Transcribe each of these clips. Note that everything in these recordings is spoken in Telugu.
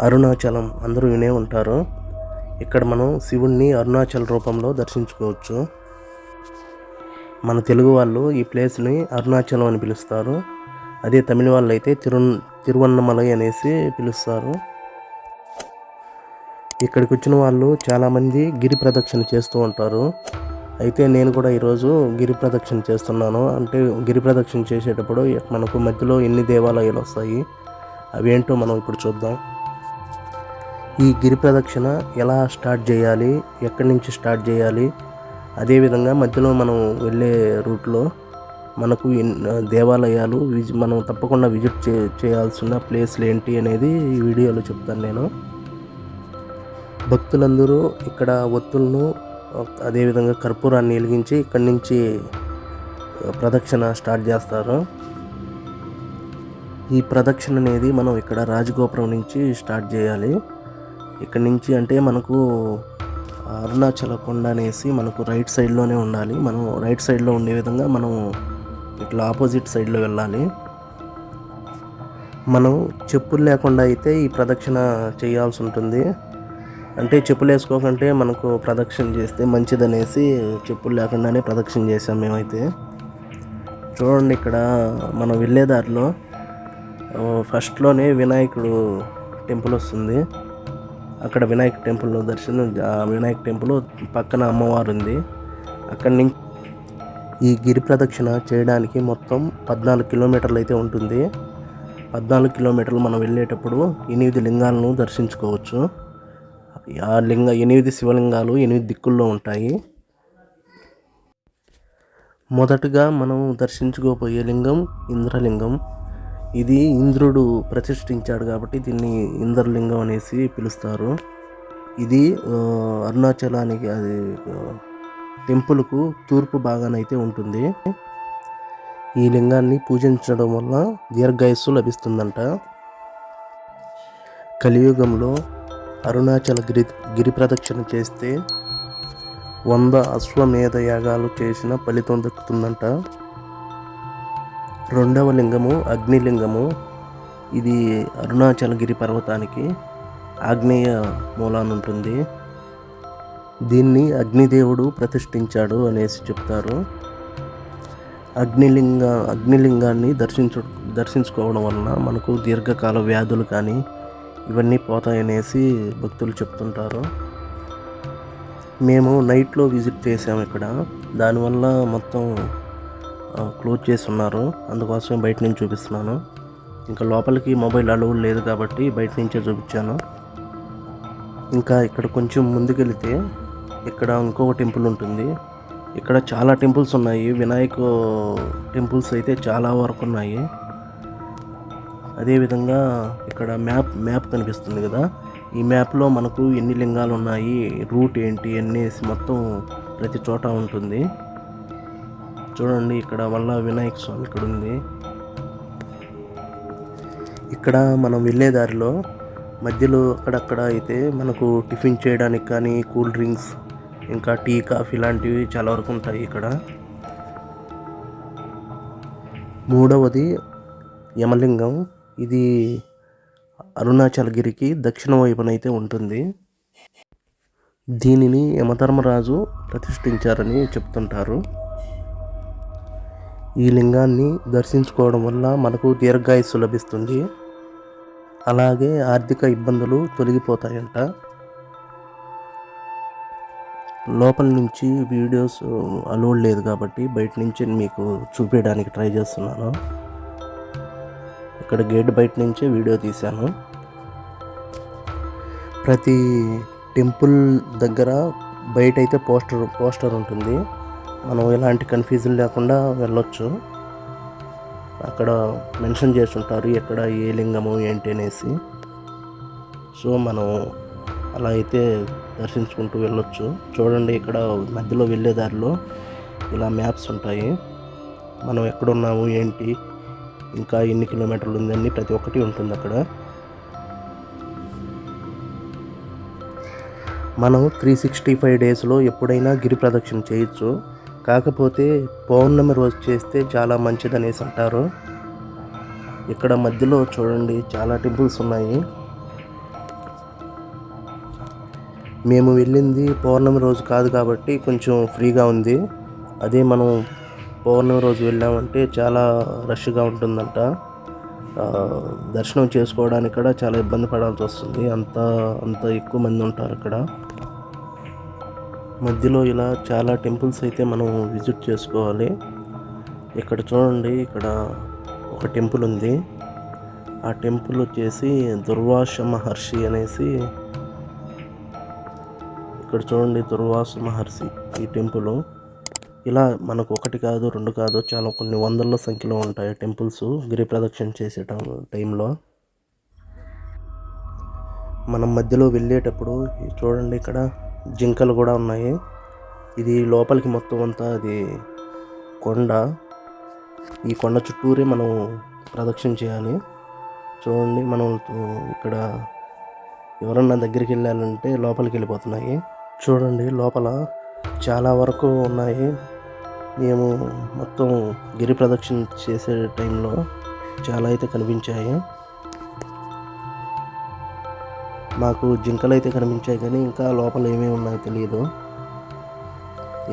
అరుణాచలం అందరూ వినే ఉంటారు. ఇక్కడ మనం శివుణ్ణి అరుణాచల్ రూపంలో దర్శించుకోవచ్చు. మన తెలుగు వాళ్ళు ఈ ప్లేస్ని అరుణాచలం అని పిలుస్తారు. అదే తమిళ వాళ్ళు అయితే తిరువన్నమలై అనేసి పిలుస్తారు. ఇక్కడికి వచ్చిన వాళ్ళు చాలామంది గిరి ప్రదక్షిణ చేస్తూ ఉంటారు. అయితే నేను కూడా ఈరోజు గిరి ప్రదక్షిణ చేస్తున్నాను. అంటే గిరి ప్రదక్షిణ చేసేటప్పుడు మనకు మధ్యలో ఎన్ని దేవాలయాలు వస్తాయి అవేంటో మనం ఇప్పుడు చూద్దాం. ఈ గిరి ప్రదక్షిణ ఎలా స్టార్ట్ చేయాలి, ఎక్కడి నుంచి స్టార్ట్ చేయాలి, అదేవిధంగా మధ్యలో మనం వెళ్ళే రూట్లో మనకు దేవాలయాలు మనం తప్పకుండా విజిట్ చేయాల్సిన ప్లేస్లు ఏంటి అనేది ఈ వీడియోలో చెప్తాను నేను. భక్తులందరూ ఇక్కడ ఒత్తులను అదేవిధంగా కర్పూరాన్ని వెలిగించి ఇక్కడి నుంచి ప్రదక్షిణ స్టార్ట్ చేస్తారు. ఈ ప్రదక్షిణ అనేది మనం ఇక్కడ రాజగోపురం నుంచి స్టార్ట్ చేయాలి. ఇక్కడ నుంచి అంటే మనకు అరుణాచల కొండ అనేసి మనకు రైట్ సైడ్లోనే ఉండాలి. మనం రైట్ సైడ్లో ఉండే విధంగా మనం ఇట్లా ఆపోజిట్ సైడ్లో వెళ్ళాలి. మనం చెప్పులు లేకుండా అయితే ఈ ప్రదక్షిణ చేయాల్సి ఉంటుంది. అంటే చెప్పులు వేసుకోకంటే మనకు ప్రదక్షిణ చేస్తే మంచిదనేసి చెప్పులు లేకుండానే ప్రదక్షిణ చేసాం మేమైతే. చూడండి, ఇక్కడ మనం వెళ్ళే దారిలో ఫస్ట్లోనే వినాయకుడు టెంపుల్ వస్తుంది. అక్కడ వినాయక టెంపుల్ దర్శనం, వినాయక టెంపుల్ పక్కన అమ్మవారు ఉంది. అక్కడి నుంచి ఈ గిరి ప్రదక్షిణ చేయడానికి మొత్తం 14 కిలోమీటర్లు అయితే ఉంటుంది. 14 కిలోమీటర్లు మనం వెళ్ళేటప్పుడు 8 లింగాలను దర్శించుకోవచ్చు. ఆ 8 శివలింగాలు 8 దిక్కుల్లో ఉంటాయి. మొదటగా మనం దర్శించుకోబోయే లింగం ఇంద్రలింగం. ఇది ఇంద్రుడు ప్రతిష్ఠించాడు కాబట్టి దీన్ని ఇంద్రలింగం అనేసి పిలుస్తారు. ఇది అరుణాచలానికి అది టెంపుల్కు తూర్పు భాగానైతే ఉంటుంది. ఈ లింగాన్ని పూజించడం వల్ల దీర్ఘాయుస్సు లభిస్తుందంట. కలియుగంలో అరుణాచల గిరి ప్రదక్షిణ చేస్తే 100 అశ్వమేధ యాగాలు చేసిన ఫలితం దక్కుతుందంట. రెండవ లింగము అగ్నిలింగము. ఇది అరుణాచలగిరి పర్వతానికి ఆగ్నేయ మూలాన ఉంటుంది. దీన్ని అగ్నిదేవుడు ప్రతిష్ఠించాడు అనేసి చెప్తారు. అగ్నిలింగాన్ని దర్శించుకోవడం వలన మనకు దీర్ఘకాల వ్యాధులు కానీ ఇవన్నీ పోతాయనేసి భక్తులు చెప్తుంటారు. మేము నైట్లో విజిట్ చేసాము ఇక్కడ. దానివల్ల మొత్తం క్లోజ్ చేసి ఉన్నారు. అందుకోసం బయట నుంచి చూపిస్తున్నాను. ఇంకా లోపలికి మొబైల్ అలౌడ్ లేదు కాబట్టి బయట నుంచే చూపించాను. ఇంకా ఇక్కడ కొంచెం ముందుకెళ్తే ఇక్కడ ఇంకొక టెంపుల్ ఉంటుంది. ఇక్కడ చాలా టెంపుల్స్ ఉన్నాయి. వినాయక టెంపుల్స్ అయితే చాలా వరకు ఉన్నాయి. అదేవిధంగా ఇక్కడ మ్యాప్ కనిపిస్తుంది కదా. ఈ మ్యాప్లో మనకు ఎన్ని లింగాలు ఉన్నాయి, రూట్ ఏంటి అనేసి మొత్తం ప్రతి చోట ఉంటుంది. చూడండి, ఇక్కడ వల్ల వినాయక స్వామి ఇక్కడ ఉంది. ఇక్కడ మనం వెళ్ళే దారిలో మధ్యలో అక్కడక్కడ అయితే మనకు టిఫిన్ చేయడానికి కానీ కూల్ డ్రింక్స్, ఇంకా టీ, కాఫీ లాంటివి చాలా వరకు ఉంటాయి ఇక్కడ. మూడవది యమలింగం. ఇది అరుణాచలగిరికి దక్షిణ వైపునైతే ఉంటుంది. దీనిని యమధర్మరాజు ప్రతిష్ఠించారని చెప్తుంటారు. ఈ లింగాన్ని దర్శించుకోవడం వల్ల మనకు దీర్ఘాయుస్సు లభిస్తుంది. అలాగే ఆర్థిక ఇబ్బందులు తొలగిపోతాయంట. లోపల నుంచి వీడియోస్ అలౌడ్ లేదు కాబట్టి బయట నుంచి మీకు చూపించడానికి ట్రై చేస్తున్నాను. ఇక్కడ గేట్ బయట నుంచే వీడియో తీశాను. ప్రతి టెంపుల్ దగ్గర బయట అయితే పోస్టర్ ఉంటుంది. మనం ఎలాంటి కన్ఫ్యూజన్ లేకుండా వెళ్ళొచ్చు. అక్కడ మెన్షన్ చేసి ఉంటారు ఎక్కడ ఏ లింగము ఏంటి అనేసి. సో మనం అలా అయితే దర్శించుకుంటూ వెళ్ళొచ్చు. చూడండి, ఇక్కడ మధ్యలో వెళ్ళే దారిలో ఇలా మ్యాప్స్ ఉంటాయి. మనం ఎక్కడున్నాము ఏంటి, ఇంకా ఎన్ని కిలోమీటర్లు ఉందని ప్రతి ఒక్కటి ఉంటుంది అక్కడ. మనం 365 డేస్లో ఎప్పుడైనా గిరి ప్రదక్షిణ చేయొచ్చు. కాకపోతే పౌర్ణమి రోజు చేస్తే చాలా మంచిదనేసి అంటారు. ఇక్కడ మధ్యలో చూడండి చాలా టెంపుల్స్ ఉన్నాయి. మేము వెళ్ళింది పౌర్ణమి రోజు కాదు కాబట్టి కొంచెం ఫ్రీగా ఉంది. అదే మనం పౌర్ణమి రోజు వెళ్ళామంటే చాలా రష్గా ఉంటుందంట. దర్శనం చేసుకోవడానికి కూడా చాలా ఇబ్బంది పడాల్సి వస్తుంది. అంత ఎక్కువ మంది ఉంటారు అక్కడ. మధ్యలో ఇలా చాలా టెంపుల్స్ అయితే మనం విజిట్ చేసుకోవాలి. ఇక్కడ చూడండి, ఇక్కడ ఒక టెంపుల్ ఉంది. ఆ టెంపుల్ వచ్చేసి దుర్వాస మహర్షి అనేసి, ఇక్కడ చూడండి దుర్వాస మహర్షి ఈ టెంపుల్. ఇలా మనకు ఒకటి కాదు, రెండు కాదు, చాలా కొన్ని వందల సంఖ్యలో ఉంటాయి టెంపుల్స్ గిరి ప్రదక్షిణ చేసే టైంలో. మనం మధ్యలో వెళ్ళేటప్పుడు చూడండి, ఇక్కడ జింకలు కూడా ఉన్నాయి. ఇది లోపలికి మొత్తం అంతా అది కొండ. ఈ కొండ చుట్టూరే మనం ప్రదక్షిణ చేయాలి. చూడండి, మనం ఇక్కడ ఎవరన్నా దగ్గరికి వెళ్ళాలంటే లోపలికి వెళ్ళిపోతున్నాయి. చూడండి, లోపల చాలా వరకు ఉన్నాయి. మేము మొత్తం గిరి ప్రదక్షిణ చేసే టైంలో చాలా అయితే కనిపించాయి. మాకు జింకలు అయితే కనిపించాయి, కానీ ఇంకా లోపల ఏమేమి ఉన్నాయో తెలియదు.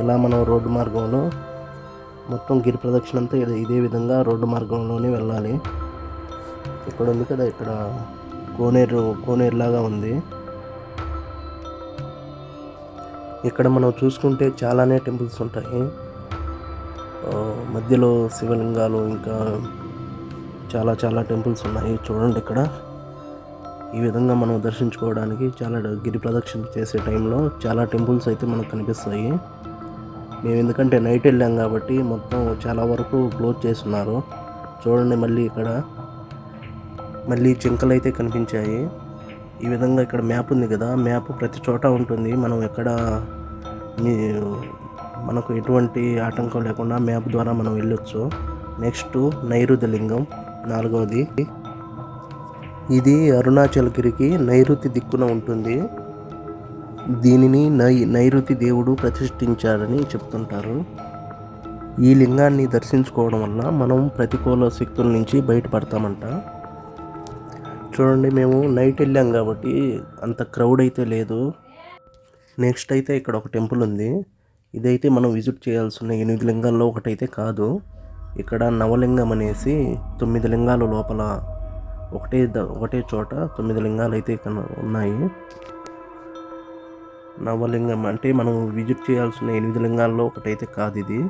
ఇలా మనం రోడ్డు మార్గంలో మొత్తం గిరి ప్రదక్షిణ అంతా ఇదే విధంగా రోడ్డు మార్గంలోనే వెళ్ళాలి. ఇక్కడ ఉంది కదా, ఇక్కడ కోనేరు లాగా ఉంది. ఇక్కడ మనం చూసుకుంటే చాలానే టెంపుల్స్ ఉంటాయి. మధ్యలో శివలింగాలు, ఇంకా చాలా టెంపుల్స్ ఉన్నాయి. చూడండి, ఇక్కడ ఈ విధంగా మనం దర్శించుకోవడానికి చాలా గిరి ప్రదక్షిణ చేసే టైంలో చాలా టెంపుల్స్ అయితే మనకు కనిపిస్తాయి. మేము ఎందుకంటే నైట్ వెళ్ళాం కాబట్టి మొత్తం చాలా వరకు క్లోజ్ చేస్తున్నారు. చూడండి, మళ్ళీ జింకలు అయితే కనిపించాయి. ఈ విధంగా ఇక్కడ మ్యాప్ ఉంది కదా, మ్యాప్ ప్రతి చోట ఉంటుంది. మనం మనకు ఎటువంటి ఆటంకం లేకుండా మ్యాప్ ద్వారా మనం వెళ్ళొచ్చు. నెక్స్ట్ నైరుతి లింగం, 4వది. ఇది అరుణాచలగిరికి నైరుతి దిక్కున ఉంటుంది. దీనిని నైరుతి దేవుడు ప్రతిష్ఠించారని చెప్తుంటారు. ఈ లింగాన్ని దర్శించుకోవడం వల్ల మనం ప్రతికూల శక్తుల నుంచి బయటపడతామంట. చూడండి, మేము నైట్ వెళ్ళాం కాబట్టి అంత క్రౌడ్ అయితే లేదు. నెక్స్ట్ అయితే ఇక్కడ ఒక టెంపుల్ ఉంది. ఇదైతే మనం విజిట్ చేయాల్సిన 8 లింగాల్లో ఒకటైతే కాదు. ఇక్కడ నవలింగం అనేసి 9 లింగాలు లోపల ఒకటే చోట 9 లింగాలు అయితే ఉన్నాయి. నవలింగం అంటే మనం విజిట్ చేయాల్సిన 8 లింగాల్లో ఒకటైతే కాదు ఇది.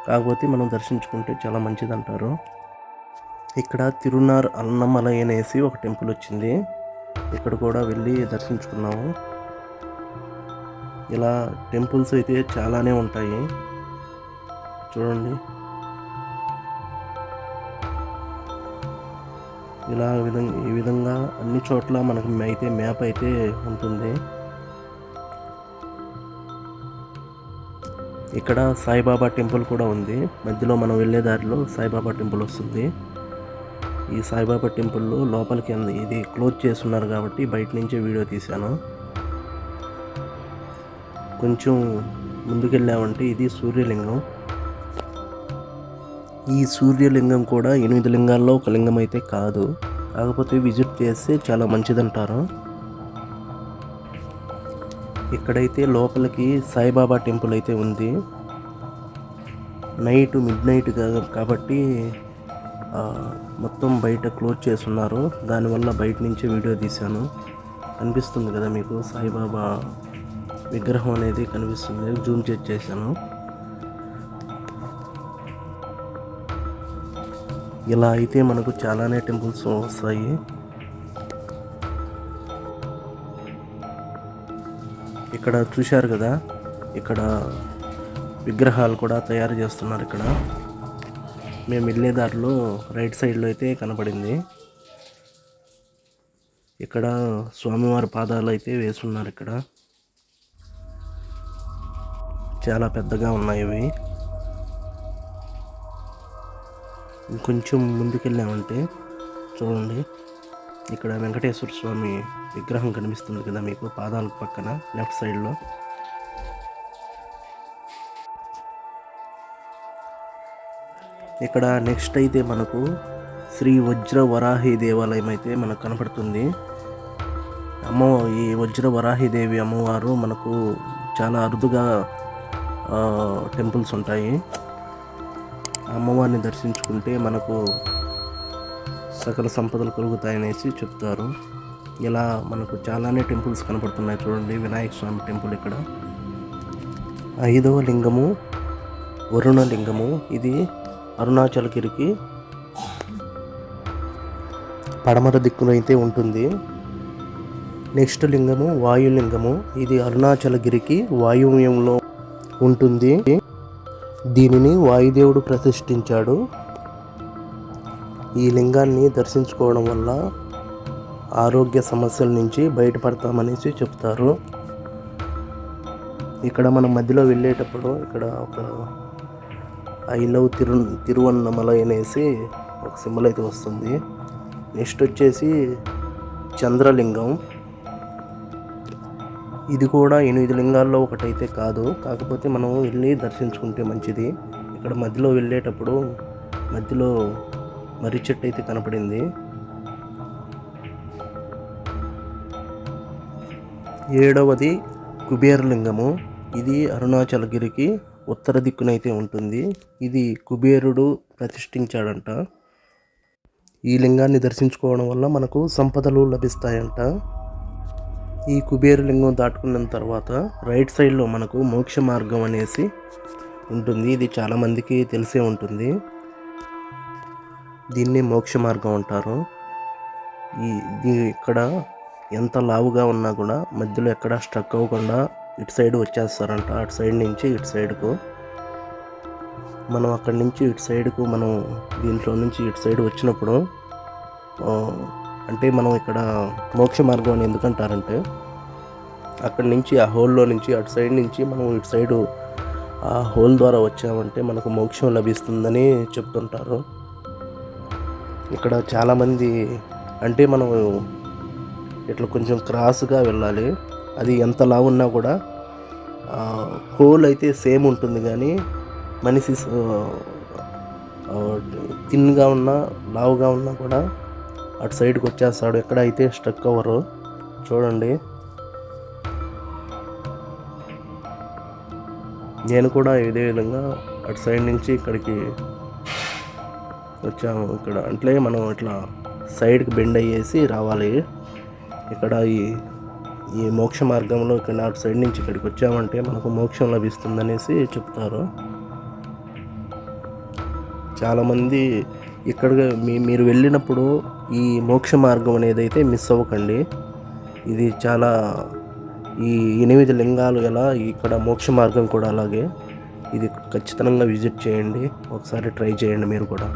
కాకపోతే మనం దర్శించుకుంటే చాలా మంచిది అంటారు. ఇక్కడ తిరునార్ అన్నమలై అనేసి ఒక టెంపుల్ వచ్చింది. ఇక్కడ కూడా వెళ్ళి దర్శించుకున్నాము. ఇలా టెంపుల్స్ అయితే చాలానే ఉంటాయి. చూడండి, ఈ విధంగా అన్ని చోట్ల మనకు అయితే మ్యాప్ అయితే ఉంటుంది. ఇక్కడ సాయిబాబా టెంపుల్ కూడా ఉంది. మధ్యలో మనం వెళ్ళే దారిలో సాయిబాబా టెంపుల్ వస్తుంది. ఈ సాయిబాబా టెంపుల్లో లోపలికి ఇది క్లోజ్ చేస్తున్నారు కాబట్టి బయట నుంచే వీడియో తీశాను. కొంచెం ముందుకెళ్ళామంటే ఇది సూర్యలింగం. ఈ సూర్యలింగం కూడా 8 లింగాల్లో ఒక లింగం అయితే కాదు. కాకపోతే విజిట్ చేస్తే చాలా మంచిదంటారు. ఇక్కడైతే లోపలికి సాయిబాబా టెంపుల్ అయితే ఉంది. మిడ్ నైట్ కాబట్టి మొత్తం బయట క్లోజ్ చేస్తున్నారు. దానివల్ల బయట నుంచే వీడియో తీశాను. కనిపిస్తుంది కదా మీకు, సాయిబాబా విగ్రహం అనేది కనిపిస్తుంది. జూమ్ చేశాను. ఇలా అయితే మనకు చాలానే టెంపుల్స్ వస్తాయి. ఇక్కడ చూశారు కదా, ఇక్కడ విగ్రహాలు కూడా తయారు చేస్తున్నారు. ఇక్కడ మేము వెళ్ళే దారిలో రైట్ సైడ్లో అయితే కనపడింది. ఇక్కడ స్వామివారి పాదాలు అయితే వేస్తున్నారు. ఇక్కడ చాలా పెద్దగా ఉన్నాయి ఇవి. ఇంకొంచెం ముందుకెళ్ళామంటే చూడండి, ఇక్కడ వెంకటేశ్వర స్వామి విగ్రహం కనిపిస్తుంది కదా మీకు, పాదాల పక్కన లెఫ్ట్ సైడ్లో. ఇక్కడ నెక్స్ట్ అయితే మనకు శ్రీ వజ్ర వరాహి దేవాలయం అయితే మనకు కనపడుతుంది. ఈ వజ్ర వరాహిదేవి అమ్మవారు మనకు చాలా అరుదుగా టెంపుల్స్ ఉంటాయి. అమ్మవారిని దర్శించుకుంటే మనకు సకల సంపదలు కలుగుతాయనేసి చెప్తారు. ఇలా మనకు చాలానే టెంపుల్స్ కనపడుతున్నాయి. చూడండి, వినాయక స్వామి టెంపుల్ ఇక్కడ. 5వ లింగము వరుణ లింగము. ఇది అరుణాచలగిరికి పడమర దిక్కున అయితే ఉంటుంది. నెక్స్ట్ లింగము వాయులింగము. ఇది అరుణాచలగిరికి వాయువ్యంలో ఉంటుంది. దీనిని వాయుదేవుడు ప్రతిష్ఠించాడు. ఈ లింగాన్ని దర్శించుకోవడం వల్ల ఆరోగ్య సమస్యల నుంచి బయటపడతామనేసి చెప్తారు. ఇక్కడ మనం మధ్యలో వెళ్ళేటప్పుడు ఇక్కడ ఒక ఐ లవ్ తిరువన్నమలై అనేసి ఒక సింబల్ అయితే వస్తుంది. నెక్స్ట్ వచ్చేసి చంద్రలింగం. ఇది కూడా 8 లింగాల్లో ఒకటైతే కాదు, కాకపోతే మనం వెళ్ళి దర్శించుకుంటే మంచిది. ఇక్కడ మధ్యలో వెళ్ళేటప్పుడు మధ్యలో మర్రి చెట్టు అయితే కనపడింది. 7వది కుబేరలింగము. ఇది అరుణాచలగిరికి ఉత్తర దిక్కునైతే ఉంటుంది. ఇది కుబేరుడు ప్రతిష్ఠించాడంట. ఈ లింగాన్ని దర్శించుకోవడం వల్ల మనకు సంపదలు లభిస్తాయంట. ఈ కుబేరలింగం దాటుకున్న తర్వాత రైట్ సైడ్లో మనకు మోక్ష మార్గం అనేసి ఉంటుంది. ఇది చాలామందికి తెలిసే ఉంటుంది. దీన్ని మోక్ష మార్గం అంటారు. ఇక్కడ ఎంత లావుగా ఉన్నా కూడా మధ్యలో ఎక్కడ స్ట్రక్ అవ్వకుండా ఇటు సైడ్ వచ్చేస్తారంట. అటు సైడ్ నుంచి ఇటు సైడ్కు మనం అక్కడి నుంచి ఇటు సైడ్కు మనం దీంట్లో నుంచి ఇటు సైడ్ వచ్చినప్పుడు అంటే మనం ఇక్కడ మోక్ష మార్గం అని ఎందుకంటారంటే అక్కడి నుంచి ఆ హోల్లో నుంచి అటు సైడ్ నుంచి మనం ఇటు సైడు ఆ హోల్ ద్వారా వచ్చామంటే మనకు మోక్షం లభిస్తుందని చెప్తుంటారు. ఇక్కడ చాలామంది అంటే మనం ఇట్లా కొంచెం క్రాస్గా వెళ్ళాలి. అది ఎంత లావు ఉన్నా కూడా హోల్ అయితే సేమ్ ఉంటుంది, కానీ మనిషి థిన్గా ఉన్నా లావుగా ఉన్నా కూడా అటు సైడ్కి వచ్చేస్తాడు. ఎక్కడ అయితే స్ట్రక్ అవ్వరు. చూడండి, నేను కూడా ఇదే విధంగా అటు సైడ్ నుంచి ఇక్కడికి వచ్చాము. ఇక్కడ అంటే మనం ఇట్లా సైడ్కి బెండ్ అయ్యేసి రావాలి. ఇక్కడ ఈ మోక్ష మార్గంలో ఇక్కడ అటు సైడ్ నుంచి ఇక్కడికి వచ్చామంటే మనకు మోక్షం లభిస్తుందనేసి చెప్తారు. చాలామంది ఇక్కడ మీరు వెళ్ళినప్పుడు ఈ మోక్ష మార్గం అనేది అయితే మిస్ అవ్వకండి. ఇది చాలా ఈ 8 లింగాలు ఎలా ఇక్కడ మోక్ష మార్గం కూడా అలాగే. ఇది ఖచ్చితంగా విజిట్ చేయండి, ఒకసారి ట్రై చేయండి మీరు కూడా.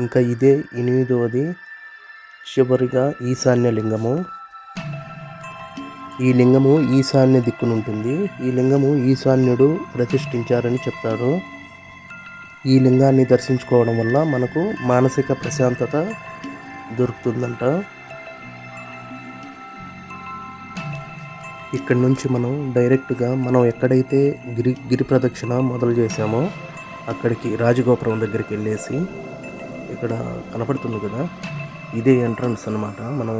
ఇంకా ఇదే 8వది చివరిగా ఈశాన్య లింగము. ఈ లింగము ఈశాన్య దిక్కునుంటుంది. ఈ లింగము ఈశాన్యుడు ప్రతిష్ఠించారని చెప్తారు. ఈ లింగాన్ని దర్శించుకోవడం వల్ల మనకు మానసిక ప్రశాంతత దొరుకుతుందంట. ఇక్కడి నుంచి మనం డైరెక్ట్గా మనం ఎక్కడైతే గిరి ప్రదక్షిణ మొదలు చేసామో అక్కడికి రాజగోపురం దగ్గరికి వెళ్ళేసి ఇక్కడ కనపడుతుంది కదా, ఇదే ఎంట్రన్స్ అన్నమాట. మనం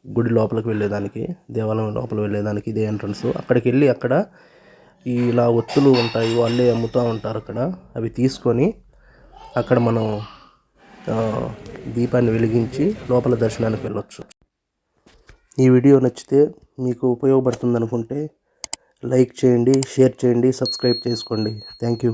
గుడి లోపలికి వెళ్ళేదానికి, దేవాలయం లోపల వెళ్ళేదానికి ఇదే ఎంట్రన్స్. అక్కడికి వెళ్ళి అక్కడ ఇలా ఒత్తులు ఉంటాయి, వాళ్ళే అమ్ముతూ ఉంటారు అక్కడ. అవి తీసుకొని అక్కడ మనం దీపాన్ని వెలిగించి లోపల దర్శనానికి వెళ్ళొచ్చు. ఈ వీడియో నచ్చితే మీకు ఉపయోగపడుతుంది అనుకుంటే లైక్ చేయండి, షేర్ చేయండి, సబ్స్క్రైబ్ చేసుకోండి. Thank you.